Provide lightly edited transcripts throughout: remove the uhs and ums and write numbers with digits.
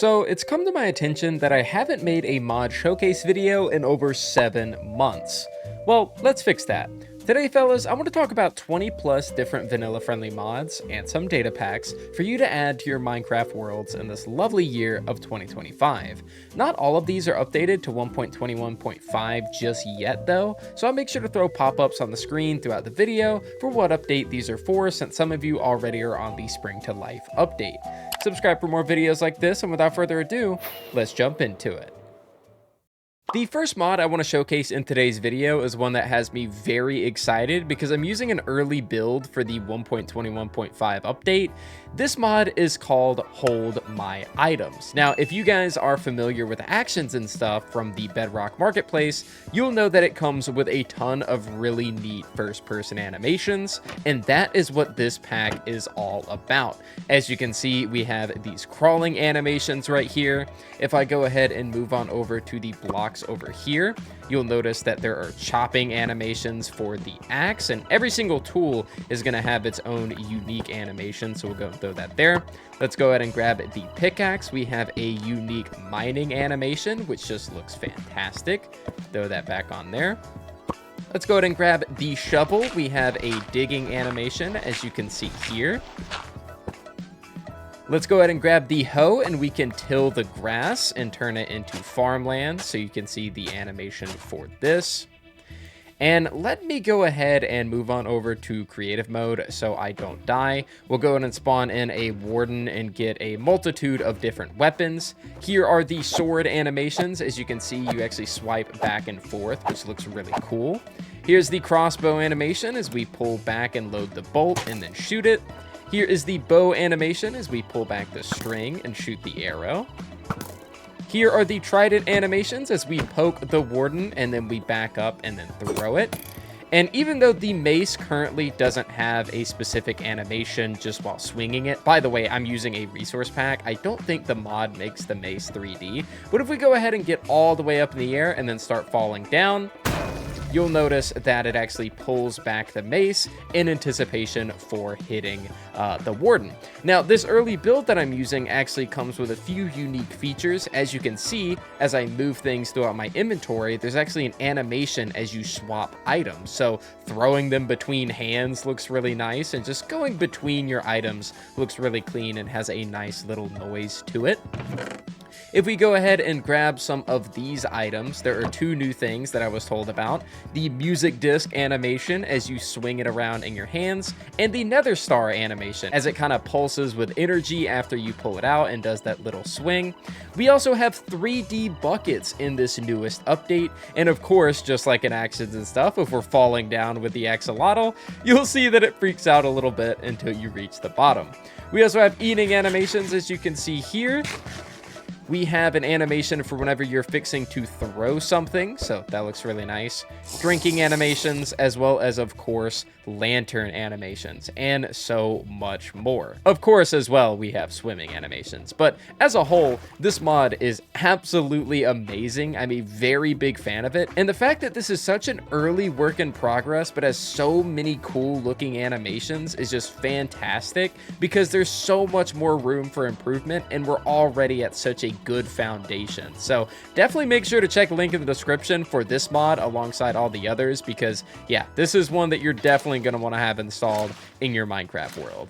So it's come to my attention that I haven't made a mod showcase video in over 7 months. Well, let's fix that. Today, fellas, I want to talk about 20 plus different vanilla-friendly mods and some data packs for you to add to your Minecraft worlds in this lovely year of 2025. Not all of these are updated to 1.21.5 just yet, though, so I'll make sure to throw pop-ups on the screen throughout the video for what update these are for, since some of you already are on the Spring to Life update. Subscribe for more videos like this, and without further ado, let's jump into it. The first mod I want to showcase in today's video is one that has me very excited because I'm using an early build for the 1.21.5 update. This mod is called Hold My Items. Now, if you guys are familiar with actions and stuff from the Bedrock Marketplace, you'll know that it comes with a ton of really neat first-person animations, and that is what this pack is all about. As you can see, we have these crawling animations right here. If I go ahead and move on over to the blocks over here, you'll notice that there are chopping animations for the axe, and every single tool is going to have its own unique animation, so we'll go and throw that there. Let's go ahead and grab the pickaxe. We have a unique mining animation, which just looks fantastic. Throw that back on there. Let's go ahead and grab the shovel. We have a digging animation, as you can see here. Let's go ahead and grab the hoe, and we can till the grass and turn it into farmland, so you can see the animation for this. And let me go ahead and move on over to creative mode so I don't die. We'll go ahead and spawn in a warden and get a multitude of different weapons. Here are the sword animations. As you can see, you actually swipe back and forth, which looks really cool. Here's the crossbow animation as we pull back and load the bolt and then shoot it. Here is the bow animation as we pull back the string and shoot the arrow. Here are the trident animations as we poke the warden and then we back up and then throw it. And even though the mace currently doesn't have a specific animation just while swinging it, by the way, I'm using a resource pack. I don't think the mod makes the mace 3D, but if we go ahead and get all the way up in the air and then start falling down, you'll notice that it actually pulls back the mace in anticipation for hitting the warden. Now, this early build that I'm using actually comes with a few unique features. As you can see, as I move things throughout my inventory, there's actually an animation as you swap items. So throwing them between hands looks really nice, and just going between your items looks really clean and has a nice little noise to it. If we go ahead and grab some of these items, there are two new things that I was told about. The music disc animation as you swing it around in your hands, and the nether star animation as it kind of pulses with energy after you pull it out and does that little swing. We also have 3D buckets in this newest update, and of course, just like in actions and stuff, if we're falling down with the axolotl, you'll see that it freaks out a little bit until you reach the bottom. We also have eating animations, as you can see here. We have an animation for whenever you're fixing to throw something, so that looks really nice. Drinking animations, as well as, of course, lantern animations, and so much more. Of course, as well, we have swimming animations, but as a whole, this mod is absolutely amazing. I'm a very big fan of it, and the fact that this is such an early work in progress, but has so many cool looking animations is just fantastic, because there's so much more room for improvement, and we're already at such a good foundation. So definitely make sure to check the link in the description for this mod alongside all the others, because yeah, this is one that you're definitely going to want to have installed in your Minecraft world.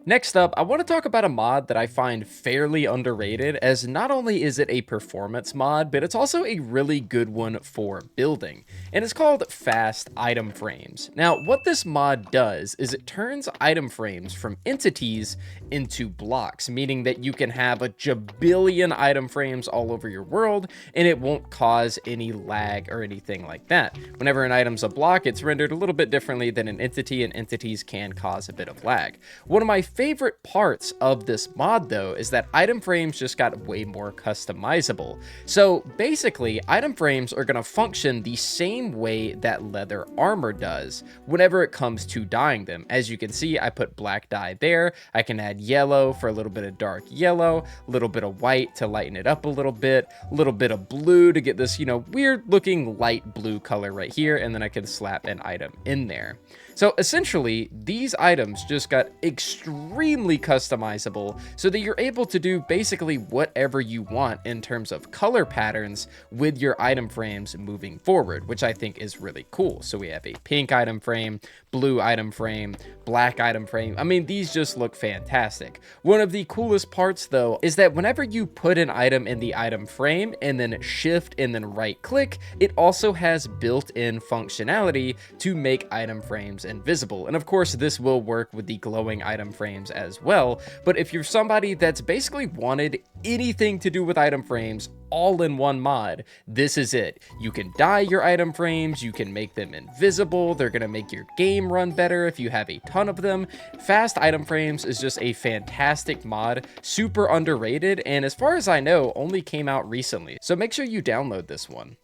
Next up, I want to talk about a mod that I find fairly underrated, as not only is it a performance mod, but it's also a really good one for building, and it's called Fast Item Frames. Now, what this mod does is it turns item frames from entities into blocks, meaning that you can have a jabillion item frames all over your world, and it won't cause any lag or anything like that. Whenever an item's a block, it's rendered a little bit differently than an entity, and entities can cause a bit of lag. One of my favorite parts of this mod, though, is that item frames just got way more customizable. So basically, item frames are going to function the same way that leather armor does whenever it comes to dyeing them. As you can see, I put black dye there. I can add yellow for a little bit of dark yellow, a little bit of white to lighten it up a little bit of blue to get this, weird looking light blue color right here, and then I can slap an item in there. So essentially, these items just got extremely customizable so that you're able to do basically whatever you want in terms of color patterns with your item frames moving forward, which I think is really cool. So we have a pink item frame, blue item frame, black item frame. I mean, these just look fantastic. One of the coolest parts though is that whenever you put an item in the item frame and then shift and then right click, it also has built-in functionality to make item frames invisible. And of course, this will work with the glowing item frames as well. But if you're somebody that's basically wanted anything to do with item frames all in one mod, this is it. You can dye your item frames, you can make them invisible, they're gonna make your game run better if you have a ton of them. Fast item frames is just a fantastic mod, super underrated, and as far as I know, only came out recently. So make sure you download this one.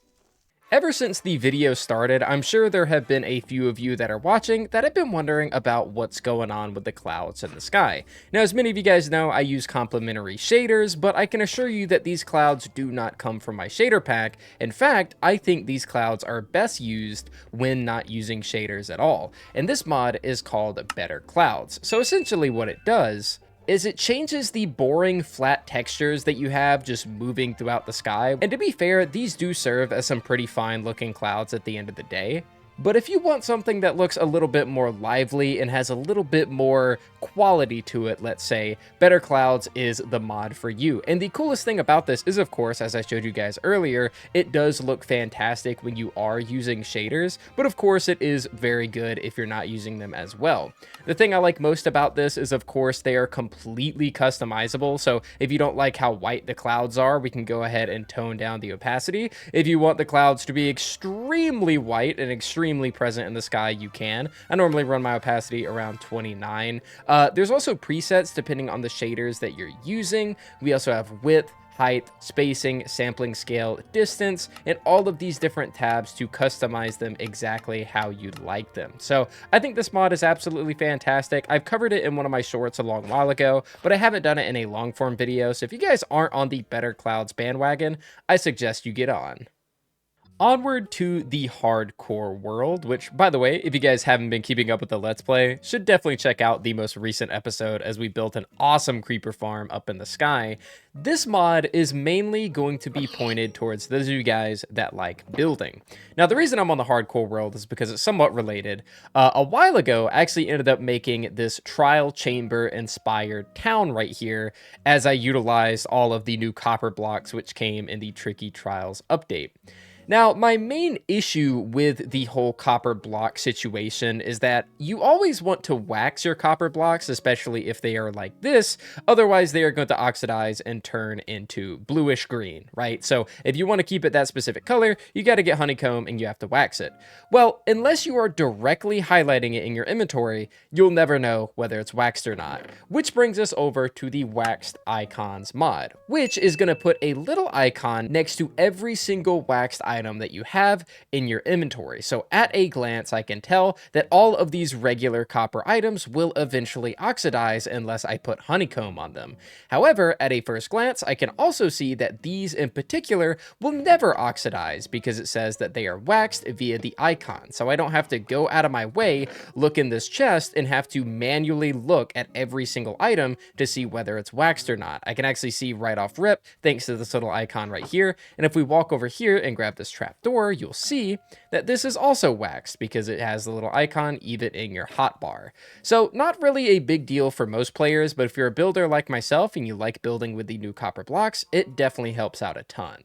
Ever since the video started, I'm sure there have been a few of you that are watching that have been wondering about what's going on with the clouds in the sky. Now, as many of you guys know, I use complementary shaders, but I can assure you that these clouds do not come from my shader pack. In fact, I think these clouds are best used when not using shaders at all. And this mod is called Better Clouds. So essentially what it does is it changes the boring flat textures that you have just moving throughout the sky. And to be fair, these do serve as some pretty fine looking clouds at the end of the day. But if you want something that looks a little bit more lively and has a little bit more quality to it, let's say, Better Clouds is the mod for you. And the coolest thing about this is, of course, as I showed you guys earlier, it does look fantastic when you are using shaders, but of course it is very good if you're not using them as well. The thing I like most about this is, of course, they are completely customizable. So if you don't like how white the clouds are, we can go ahead and tone down the opacity. If you want the clouds to be extremely white and extremely present in the sky, you can. I normally run my opacity around 29. There's also presets depending on the shaders that you're using. We also have width, height, spacing, sampling scale, distance, and all of these different tabs to customize them exactly how you'd like them. So I think this mod is absolutely fantastic. I've covered it in one of my shorts a long while ago, but I haven't done it in a long form video. So if you guys aren't on the Better Clouds bandwagon, I suggest you get on. Onward to the hardcore world, which, by the way, if you guys haven't been keeping up with the Let's Play, should definitely check out the most recent episode as we built an awesome creeper farm up in the sky. This mod is mainly going to be pointed towards those of you guys that like building. Now, the reason I'm on the hardcore world is because it's somewhat related. A while ago, I actually ended up making this trial chamber inspired town right here as I utilized all of the new copper blocks which came in the Tricky Trials update. Now, my main issue with the whole copper block situation is that you always want to wax your copper blocks, especially if they are like this. Otherwise, they are going to oxidize and turn into bluish green, right? So if you want to keep it that specific color, you got to get honeycomb and you have to wax it. Well, unless you are directly highlighting it in your inventory, you'll never know whether it's waxed or not. Which brings us over to the waxed icons mod, which is going to put a little icon next to every single waxed item that you have in your inventory. So at a glance, I can tell that all of these regular copper items will eventually oxidize unless I put honeycomb on them. However, at a first glance, I can also see that these in particular will never oxidize because it says that they are waxed via the icon. So I don't have to go out of my way, look in this chest, and have to manually look at every single item to see whether it's waxed or not. I can actually see right off rip thanks to this little icon right here. And if we walk over here and grab this trapdoor, you'll see that this is also waxed because it has the little icon even in your hotbar. So not really a big deal for most players, but if you're a builder like myself and you like building with the new copper blocks, it definitely helps out a ton.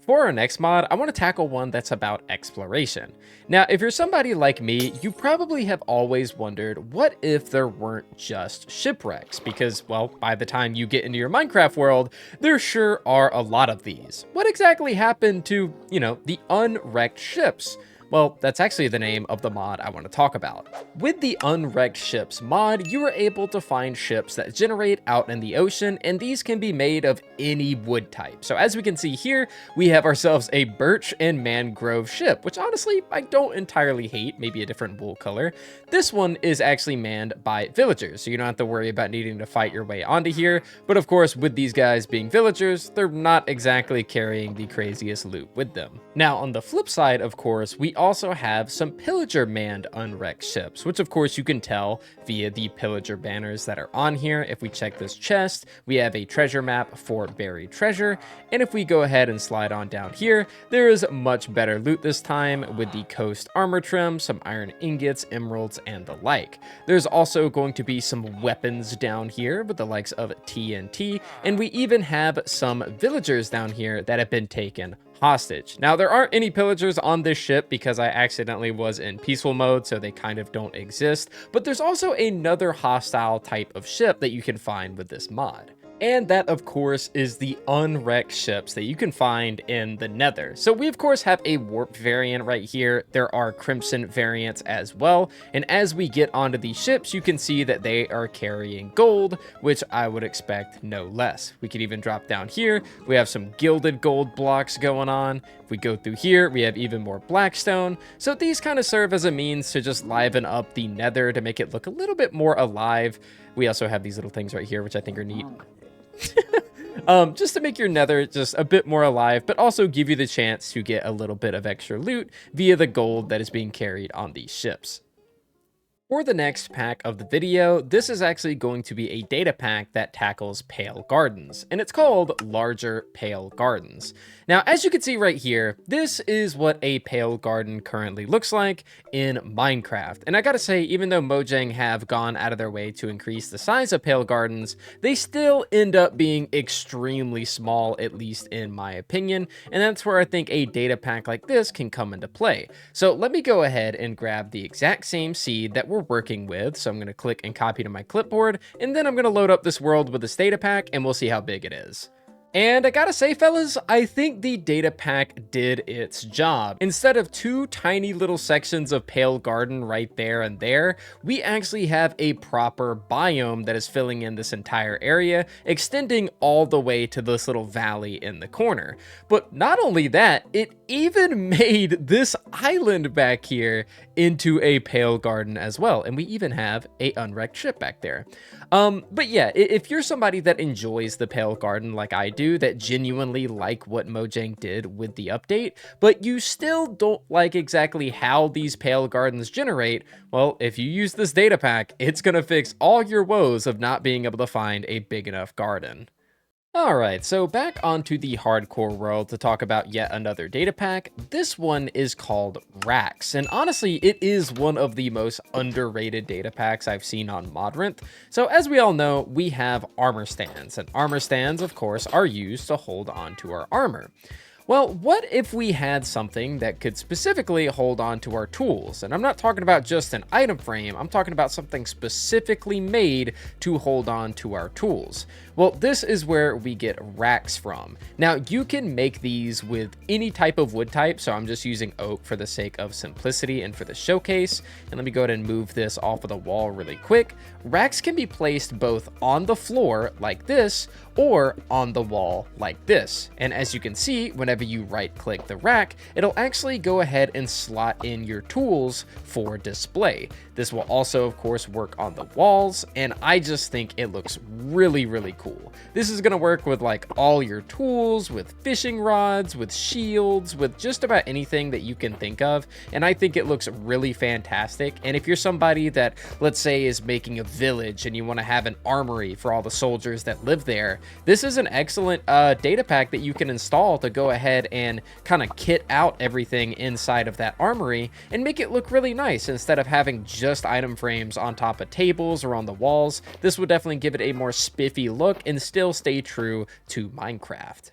For our next mod, I want to tackle one that's about exploration. Now, if you're somebody like me, you probably have always wondered, what if there weren't just shipwrecks? Because, well, by the time you get into your Minecraft world, there sure are a lot of these. What exactly happened to, the unwrecked ships? Well, that's actually the name of the mod I want to talk about. With the Unwrecked Ships mod, you are able to find ships that generate out in the ocean, and these can be made of any wood type. So as we can see here, we have ourselves a birch and mangrove ship, which honestly, I don't entirely hate, maybe a different wool color. This one is actually manned by villagers, so you don't have to worry about needing to fight your way onto here. But of course, with these guys being villagers, they're not exactly carrying the craziest loot with them. Now, on the flip side, of course, we also have some pillager-manned unwrecked ships, which of course you can tell via the pillager banners that are on here. If we check this chest, we have a treasure map for buried treasure, and if we go ahead and slide on down here, there is much better loot this time with the coast armor trim, some iron ingots, emeralds, and the like. There's also going to be some weapons down here with the likes of TNT, and we even have some villagers down here that have been taken hostage. Now, there aren't any pillagers on this ship because I accidentally was in peaceful mode, so they kind of don't exist, but there's also another hostile type of ship that you can find with this mod. And that, of course, is the unwrecked ships that you can find in the Nether. So we, of course, have a warp variant right here. There are crimson variants as well. And as we get onto these ships, you can see that they are carrying gold, which I would expect no less. We could even drop down here. We have some gilded gold blocks going on. If we go through here, we have even more blackstone. So these kind of serve as a means to just liven up the Nether to make it look a little bit more alive. We also have these little things right here, which I think are neat. Just to make your Nether just a bit more alive, but also give you the chance to get a little bit of extra loot via the gold that is being carried on these ships. For the next pack of the video, this is actually going to be a data pack that tackles Pale Gardens, and it's called Larger Pale Gardens. Now, as you can see right here, this is what a Pale Garden currently looks like in Minecraft. And I gotta say, even though Mojang have gone out of their way to increase the size of Pale Gardens, they still end up being extremely small, at least in my opinion. And that's where I think a data pack like this can come into play. So let me go ahead and grab the exact same seed that we're working with. So I'm gonna click and copy to my clipboard, and then I'm gonna load up this world with this data pack, and we'll see how big it is. And I gotta say, fellas, I think the data pack did its job. Instead of two tiny little sections of Pale Garden right there and there, we actually have a proper biome that is filling in this entire area, extending all the way to this little valley in the corner. But not only that, it even made this island back here into a Pale Garden as well. And we even have a unwrecked ship back there. But yeah, if you're somebody that enjoys the Pale Garden like I do, that genuinely like what Mojang did with the update, but you still don't like exactly how these Pale Gardens generate, well, if you use this data pack, it's gonna fix all your woes of not being able to find a big enough garden. Alright, so back onto the hardcore world to talk about yet another data pack. This one is called Racks, and honestly, it is one of the most underrated data packs I've seen on Modrinth. So as we all know, we have armor stands, and armor stands, of course, are used to hold on to our armor. Well, what if we had something that could specifically hold on to our tools? And I'm not talking about just an item frame, I'm talking about something specifically made to hold on to our tools. Well, this is where we get racks from. Now, you can make these with any type of wood type, so I'm just using oak for the sake of simplicity and for the showcase. And let me go ahead and move this off of the wall really quick. Racks can be placed both on the floor like this, or on the wall like this. And as you can see, whenever you right click the rack, it'll actually go ahead and slot in your tools for display. This will also, of course, work on the walls, and I just think it looks really, really cool. This is gonna work with like all your tools, with fishing rods, with shields, with just about anything that you can think of, and I think it looks really fantastic. And if you're somebody that, let's say, is making a village and you wanna have an armory for all the soldiers that live there, this is an excellent data pack that you can install to go ahead and kind of kit out everything inside of that armory and make it look really nice instead of having just item frames on top of tables or on the walls. This would definitely give it a more spiffy look and still stay true to Minecraft.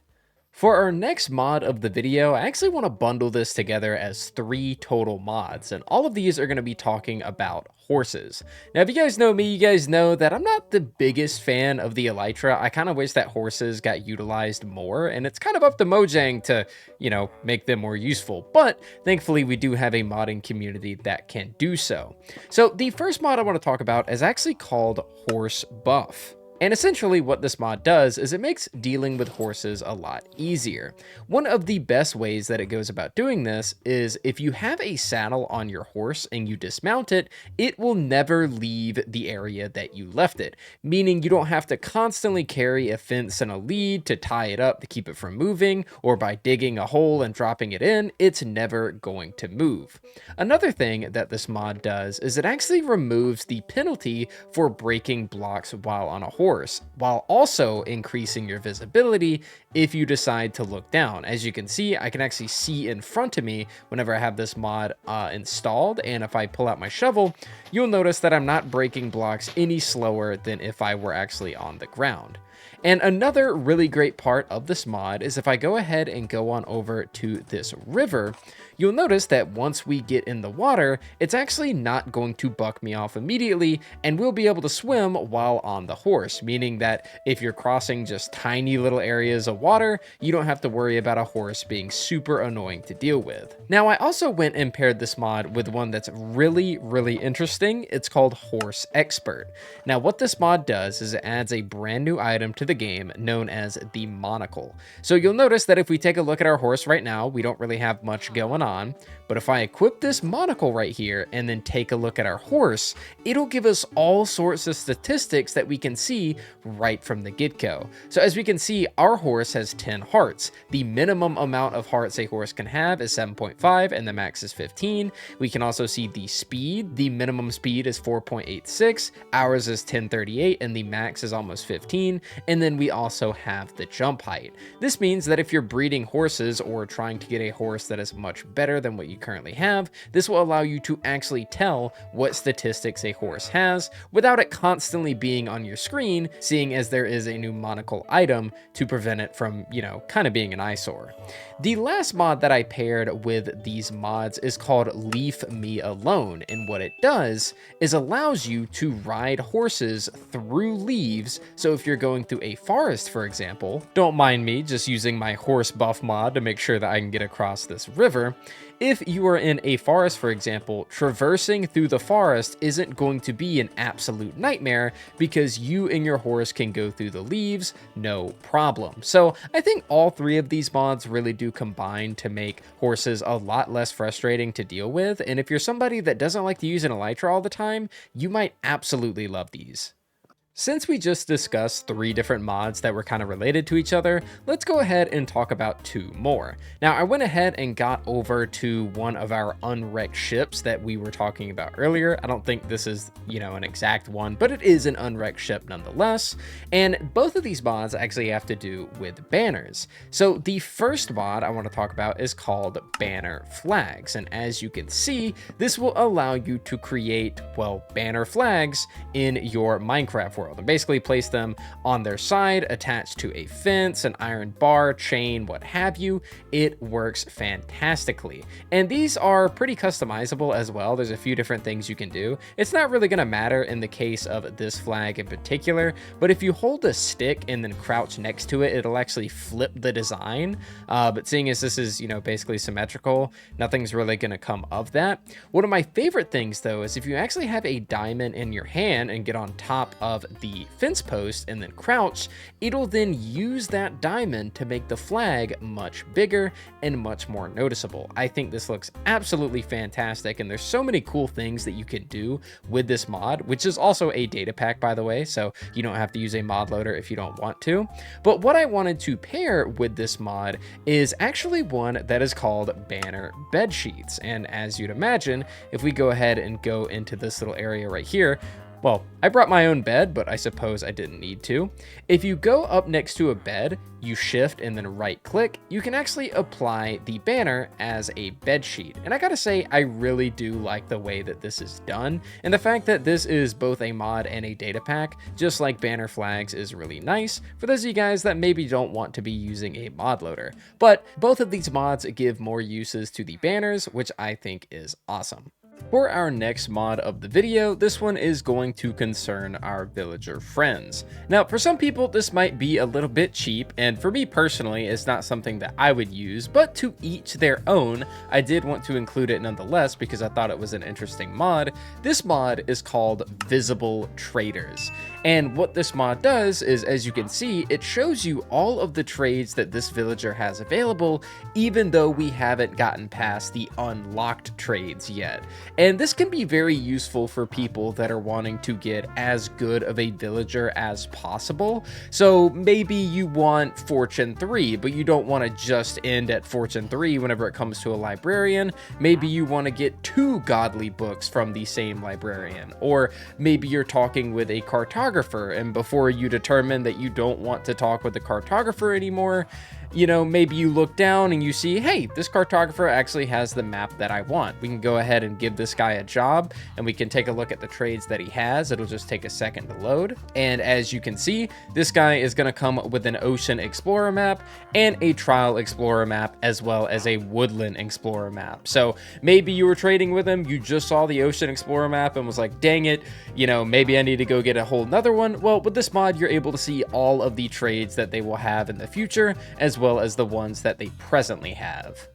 For our next mod of the video, I actually want to bundle this together as 3 total mods, and all of these are going to be talking about horses. Now, if you guys know me, you guys know that I'm not the biggest fan of the elytra. I kind of wish that horses got utilized more, and it's kind of up to Mojang to, you know, make them more useful. But thankfully, we do have a modding community that can do so. So the first mod I want to talk about is actually called Horse Buff. And essentially what this mod does is it makes dealing with horses a lot easier. One of the best ways that it goes about doing this is if you have a saddle on your horse and you dismount it, it will never leave the area that you left it, meaning you don't have to constantly carry a fence and a lead to tie it up to keep it from moving, or by digging a hole and dropping it in, it's never going to move. Another thing that this mod does is it actually removes the penalty for breaking blocks while on a horse, while also increasing your visibility if you decide to look down. As you can see, I can actually see in front of me whenever I have this mod installed, and if I pull out my shovel, you'll notice that I'm not breaking blocks any slower than if I were actually on the ground. And another really great part of this mod is if I go ahead and go on over to this river, you'll notice that once we get in the water, it's actually not going to buck me off immediately, and we'll be able to swim while on the horse, meaning that if you're crossing just tiny little areas of water, you don't have to worry about a horse being super annoying to deal with. Now, I also went and paired this mod with one that's really, really interesting. It's called Horse Expert. Now, what this mod does is it adds a brand new item to the game known as the monocle. So you'll notice that if we take a look at our horse right now, we don't really have much going on, but if I equip this monocle right here and then take a look at our horse, it'll give us all sorts of statistics that we can see right from the get-go. So as we can see, our horse has 10 hearts. The minimum amount of hearts a horse can have is 7.5 and the max is 15. We can also see the speed. The minimum speed is 4.86, ours is 1038, and the max is almost 15. And then we also have the jump height. This means that if you're breeding horses or trying to get a horse that is much better than what you currently have, this will allow you to actually tell what statistics a horse has without it constantly being on your screen, seeing as there is a new monocle item to prevent it from, kind of being an eyesore. The last mod that I paired with these mods is called Leave Me Alone, and what it does is allows you to ride horses through leaves. So if you're going through a forest, for example, don't mind me just using my horse buff mod to make sure that I can get across this river. If you are in a forest, for example, traversing through the forest isn't going to be an absolute nightmare because you and your horse can go through the leaves, no problem. So I think all three of these mods really do combine to make horses a lot less frustrating to deal with. And if you're somebody that doesn't like to use an elytra all the time, you might absolutely love these. Since we just discussed 3 different mods that were kind of related to each other, let's go ahead and talk about 2 more. Now, I went ahead and got over to one of our unwrecked ships that we were talking about earlier. I don't think this is, an exact one, but it is an unwrecked ship nonetheless. And both of these mods actually have to do with banners. So the first mod I want to talk about is called Banner Flags. And as you can see, this will allow you to create, banner flags in your Minecraft world and basically place them on their side, attached to a fence, an iron bar, chain, what have you. It works fantastically. And these are pretty customizable as well. There's a few different things you can do. It's not really going to matter in the case of this flag in particular, but if you hold a stick and then crouch next to it, it'll actually flip the design. But seeing as this is, basically symmetrical, nothing's really going to come of that. One of my favorite things though is if you actually have a diamond in your hand and get on top of the fence post and then crouch, it'll then use that diamond to make the flag much bigger and much more noticeable. I think this looks absolutely fantastic, and there's so many cool things that you can do with this mod, which is also a data pack, by the way, so you don't have to use a mod loader if you don't want to. But what I wanted to pair with this mod is actually one that is called Banner Bedsheets. And as you'd imagine, if we go ahead and go into this little area right here, well, I brought my own bed, but I suppose I didn't need to. If you go up next to a bed, you shift and then right click, you can actually apply the banner as a bed sheet. And I gotta say, I really do like the way that this is done. And the fact that this is both a mod and a data pack, just like banner flags, is really nice for those of you guys that maybe don't want to be using a mod loader. But both of these mods give more uses to the banners, which I think is awesome. For our next mod of the video, this one is going to concern our villager friends. Now, for some people, this might be a little bit cheap, and for me personally, it's not something that I would use, but to each their own, I did want to include it nonetheless because I thought it was an interesting mod. This mod is called Visible Traders. And what this mod does is, as you can see, it shows you all of the trades that this villager has available, even though we haven't gotten past the unlocked trades yet. And this can be very useful for people that are wanting to get as good of a villager as possible. So maybe you want Fortune 3, but you don't want to just end at Fortune 3 whenever it comes to a librarian. Maybe you want to get 2 godly books from the same librarian. Or maybe you're talking with a cartographer, and before you determine that you don't want to talk with the cartographer anymore, you know, maybe you look down and you see, hey, this cartographer actually has the map that I want. We can go ahead and give this guy a job, and we can take a look at the trades that he has. It'll just take a second to load. And as you can see, this guy is going to come with an Ocean Explorer map and a Trial Explorer map, as well as a Woodland Explorer map. So maybe you were trading with him, you just saw the Ocean Explorer map and was like, dang it, you know, maybe I need to go get a whole nother one. Well, with this mod, you're able to see all of the trades that they will have in the future, as well as the ones that they presently have.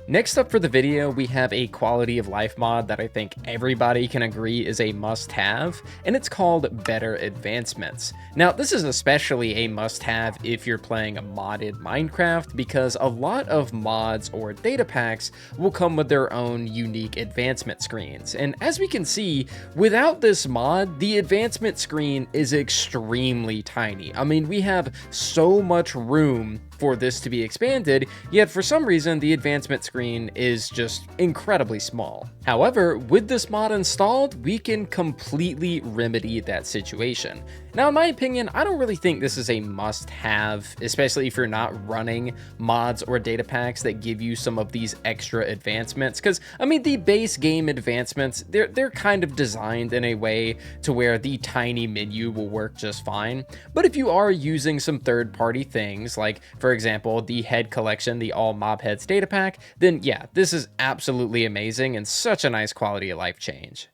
Next up for the video, we have a quality of life mod that I think everybody can agree is a must-have, and it's called Better Advancements. Now, this is especially a must-have if you're playing a modded Minecraft, because a lot of mods or data packs will come with their own unique advancement screens. And as we can see, without this mod, the advancement screen is extremely tiny. I mean, we have so much room for this to be expanded, yet for some reason the advancement screen is just incredibly small. However, with this mod installed, we can completely remedy that situation. Now, in my opinion, I don't really think this is a must-have, especially if you're not running mods or data packs that give you some of these extra advancements, because, I mean, the base game advancements, they're kind of designed in a way to where the tiny menu will work just fine. But if you are using some third-party things, like, for example, the head collection, the all mob heads data pack, then yeah, this is absolutely amazing and such a nice quality of life change.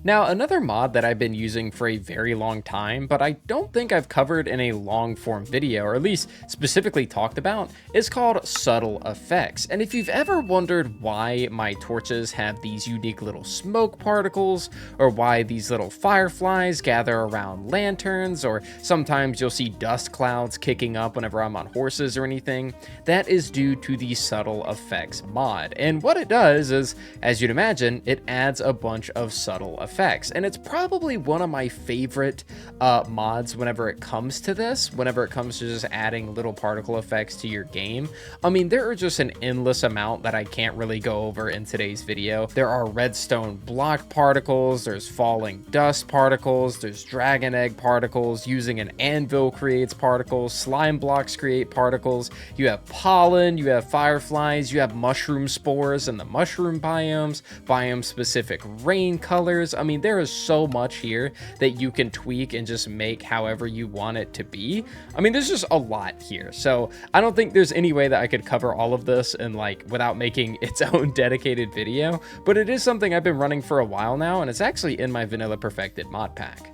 Now, another mod that I've been using for a very long time, but I don't think I've covered in a long form video, or at least specifically talked about, is called Subtle Effects. And if you've ever wondered why my torches have these unique little smoke particles, or why these little fireflies gather around lanterns, or sometimes you'll see dust clouds kicking up whenever I'm on horses or anything, that is due to the Subtle Effects mod. And what it does is, as you'd imagine, it adds a bunch of subtle effects. And it's probably one of my favorite mods whenever it comes to this, whenever it comes to just adding little particle effects to your game. I mean, there are just an endless amount that I can't really go over in today's video. There are redstone block particles, there's falling dust particles, there's dragon egg particles, using an anvil creates particles, slime blocks create particles, you have pollen, you have fireflies, you have mushroom spores in the mushroom biomes, biome specific rain colors. I mean, there is so much here that you can tweak and just make however you want it to be. I mean, there's just a lot here. So I don't think there's any way that I could cover all of this and like without making its own dedicated video, but it is something I've been running for a while now, and it's actually in my Vanilla Perfected mod pack.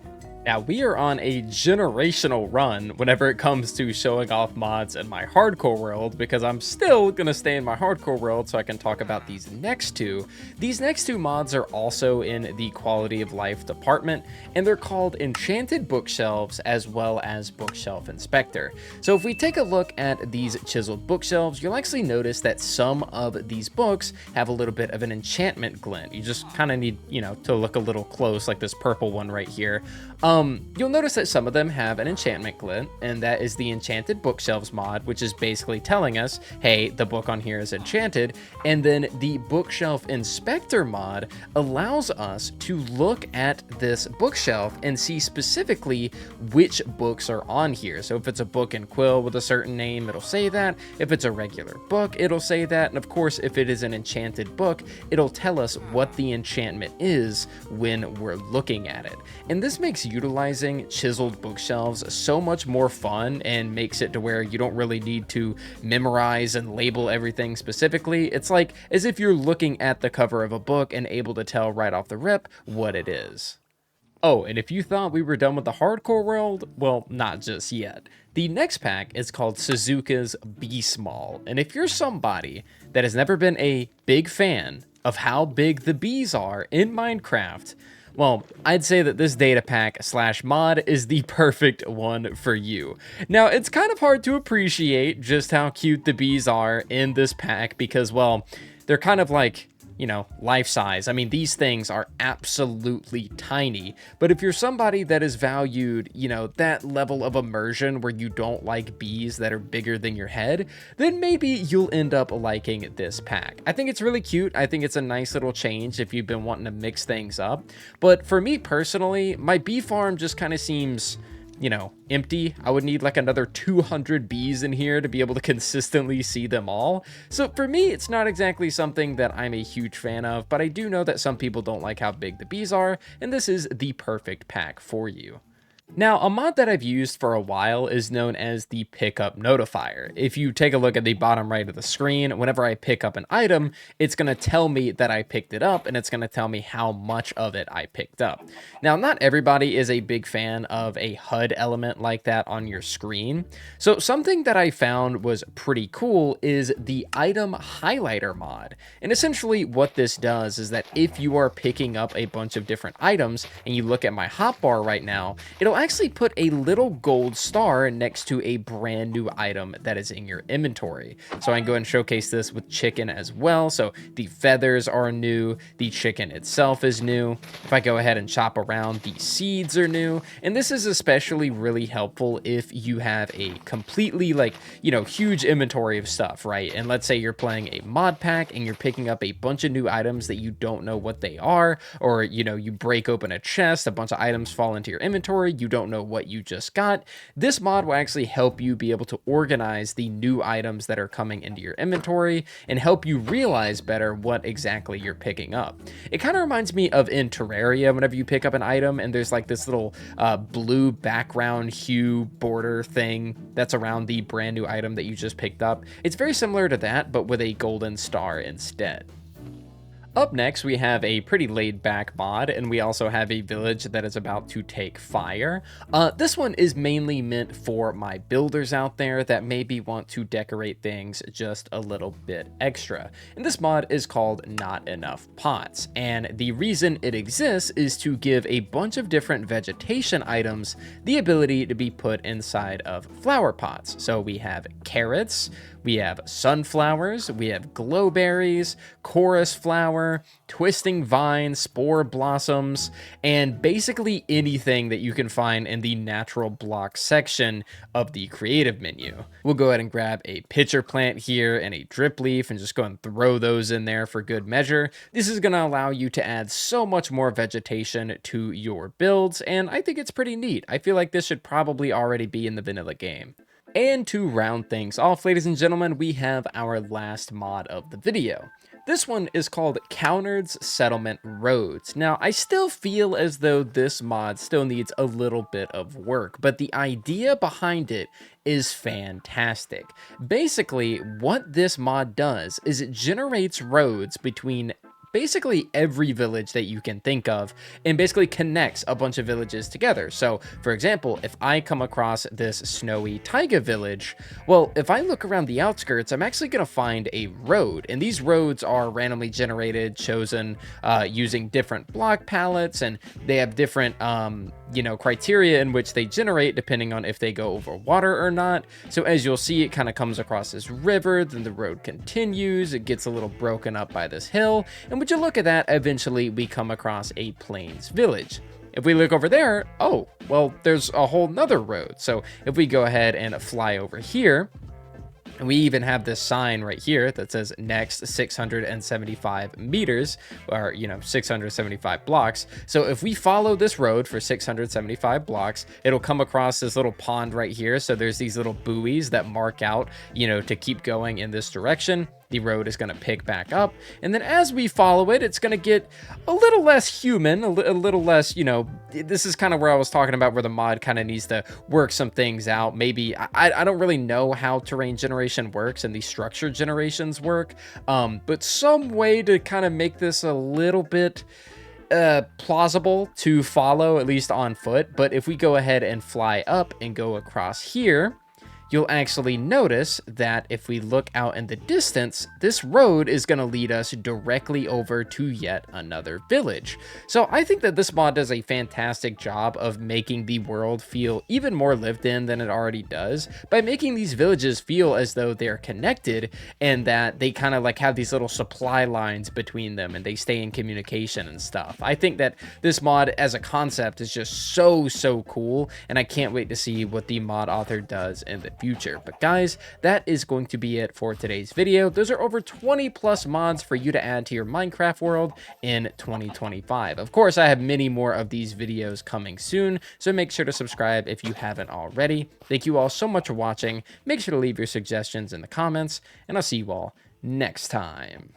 Now, we are on a generational run whenever it comes to showing off mods in my hardcore world, because I'm still going to stay in my hardcore world so I can talk about these next two. These next two mods are also in the quality of life department, and they're called Enchanted Bookshelves as well as Bookshelf Inspector. So if we take a look at these chiseled bookshelves, you'll actually notice that some of these books have a little bit of an enchantment glint. You just kind of need, you know, to look a little close, like this purple one right here. You'll notice that some of them have an enchantment glint, and that is the Enchanted Bookshelves mod, which is basically telling us, hey, the book on here is enchanted. And then the Bookshelf Inspector mod allows us to look at this bookshelf and see specifically which books are on here. So if it's a book in quill with a certain name, it'll say that. If it's a regular book, it'll say that. And of course, if it is an enchanted book, it'll tell us what the enchantment is when we're looking at it. And this makes utilizing chiseled bookshelves so much more fun and makes it to where you don't really need to memorize and label everything specifically. It's like as if you're looking at the cover of a book and able to tell right off the rip what it is. Oh, and if you thought we were done with the hardcore world, well, not just yet. The next pack is called Suzuka's Be Small, and if you're somebody that has never been a big fan of how big the bees are in Minecraft, well, I'd say that this data pack slash mod is the perfect one for you. Now, it's kind of hard to appreciate just how cute the bees are in this pack because, well, they're kind of like, you know, life size. I mean, these things are absolutely tiny, but if you're somebody that is valued, you know, that level of immersion where you don't like bees that are bigger than your head, then maybe you'll end up liking this pack. I think it's really cute. I think it's a nice little change if you've been wanting to mix things up. But for me personally, my bee farm just kind of seems, you know, empty. I would need like another 200 bees in here to be able to consistently see them all. So for me, it's not exactly something that I'm a huge fan of, but I do know that some people don't like how big the bees are, and this is the perfect pack for you. Now, a mod that I've used for a while is known as the Pickup Notifier. If you take a look at the bottom right of the screen, whenever I pick up an item, it's going to tell me that I picked it up, and it's going to tell me how much of it I picked up. Now, not everybody is a big fan of a HUD element like that on your screen. So something that I found was pretty cool is the Item Highlighter mod. And essentially what this does is that if you are picking up a bunch of different items, and you look at my hotbar right now, it'll actually put a little gold star next to a brand new item that is in your inventory. So I can go and showcase this with chicken as well. So the feathers are new, the chicken itself is new. If I go ahead and chop around, the seeds are new. And this is especially really helpful if you have a completely, like, you know, huge inventory of stuff, right? And let's say you're playing a mod pack and you're picking up a bunch of new items that you don't know what they are, or, you know, you break open a chest, a bunch of items fall into your inventory, you don't know what you just got. This mod will actually help you be able to organize the new items that are coming into your inventory and help you realize better what exactly you're picking up. It kind of reminds me of in Terraria, whenever you pick up an item and there's like this little blue background hue border thing that's around the brand new item that you just picked up. It's very similar to that, but with a golden star instead. Up next, we have a pretty laid-back mod, and we also have a village that is about to take fire. This one is mainly meant for my builders out there that maybe want to decorate things just a little bit extra. And this mod is called Not Enough Pots, and the reason it exists is to give a bunch of different vegetation items the ability to be put inside of flower pots. So we have carrots, we have sunflowers, we have glowberries, chorus flower, twisting vine, spore blossoms, and basically anything that you can find in the natural block section of the creative menu. We'll go ahead and grab a pitcher plant here and a drip leaf and just go and throw those in there for good measure. This is going to allow you to add so much more vegetation to your builds, and I think it's pretty neat. I feel like this should probably already be in the vanilla game. And to round things off, ladies and gentlemen, we have our last mod of the video. This one is called COUNTERED'S Settlement Roads. Now, I still feel as though this mod still needs a little bit of work, but the idea behind it is fantastic. Basically, what this mod does is it generates roads between basically every village that you can think of and basically connects a bunch of villages together. So for example, if I come across this snowy taiga village, well, if I look around the outskirts, I'm actually going to find a road, and these roads are randomly generated, chosen using different block palettes, and they have different you know, criteria in which they generate depending on if they go over water or not. So as you'll see, it kind of comes across this river, then the road continues, it gets a little broken up by this hill, and would you look at that, eventually we come across a plains village. If we look over there, oh, well, there's a whole nother road. So if we go ahead and fly over here, and we even have this sign right here that says next 675 meters, or, you know, 675 blocks. So if we follow this road for 675 blocks, it'll come across this little pond right here. So there's these little buoys that mark out, you know, to keep going in this direction. The road is going to pick back up, and then as we follow it, it's going to get a little less human, a little less, you know, this is kind of where I was talking about where the mod kind of needs to work some things out. Maybe, I don't really know how terrain generation works and the structure generations work, but some way to kind of make this a little bit plausible to follow, at least on foot. But if we go ahead and fly up and go across here, you'll actually notice that if we look out in the distance, this road is going to lead us directly over to yet another village. So I think that this mod does a fantastic job of making the world feel even more lived in than it already does by making these villages feel as though they're connected and that they kind of like have these little supply lines between them and they stay in communication and stuff. I think that this mod as a concept is just so cool, and I can't wait to see what the mod author does in the future. But guys, that is going to be it for today's video. Those are over 20 plus mods for you to add to your Minecraft world in 2025. Of course, I have many more of these videos coming soon, so make sure to subscribe if you haven't already. Thank you all so much for watching. Make sure to leave your suggestions in the comments, and I'll see you all next time.